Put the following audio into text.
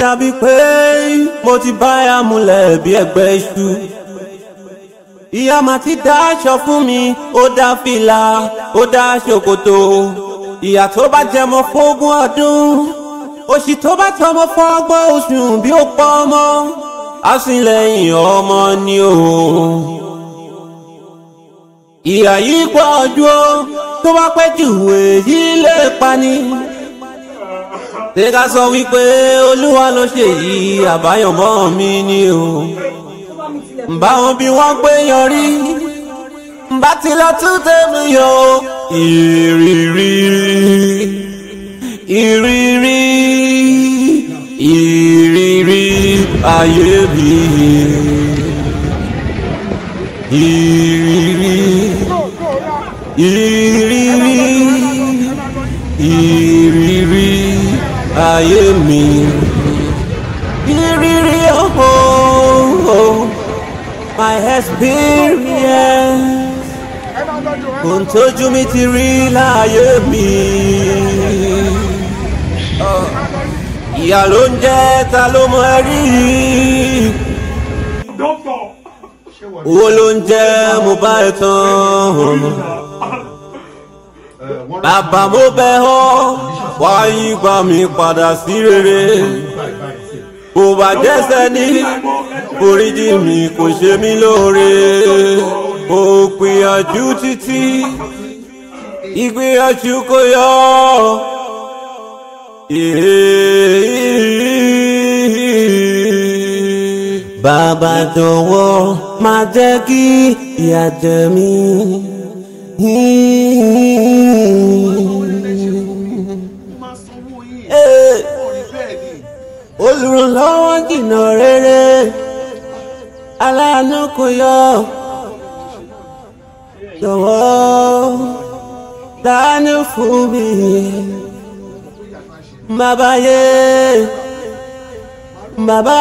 dàbí pé mo ti báyà múlẹ̀ bí ẹgbẹ́ iṣu. Ìyá mà ti dá aṣọ fún mi, ó dá fìlà, ó dá ṣòkòtò. Ìyá tó bá jẹmọ fógún ọdún, òṣì tó bá tọmọ fọ́gbọ́n oṣù bí ó pọ̀ ọmọ, àsìlẹ́yìn ọmọ ni o. Ìyà yìí pọ̀ jù ó, tó bá pẹ́ jù èyí lè pani. Tẹ́ka sọ wípé Olúwa ló ṣe yìí, àbáyọ̀mọ́ mi ni o. Bá wọn bí wọ́n gbé yọrí, bá ti lọ tún tèmi yọ. Ìrírí ìrírí ìrírí ayé mi. Ìrírí ìrírí ìrírí ayé mi. Ìrírí oh, my experience. Ohun tójú mi ti rí láyé mi. Ìyà ló ń jẹ́ ta ló mọ ẹ rí. Owó ló ń jẹ́ mo bá ẹ tán. Bàbá mo bẹ̀ ọ́, wá yí gbà mí padà sí rere. Bó bá jẹ́sẹ̀ ní foríjì mi, kò ṣe mí lóore. Ó gbìyànjú títí, ìgbìyànjú kò yọ. Bàbá jọ̀wọ́ má jẹ́ kí ìyà jẹ mí. Olùrànlọ́wọ́ jìnnà rere, aláàánú kò yọ. Jọ̀wọ́ ṣàánú fún mi, bàbá yé bàbá.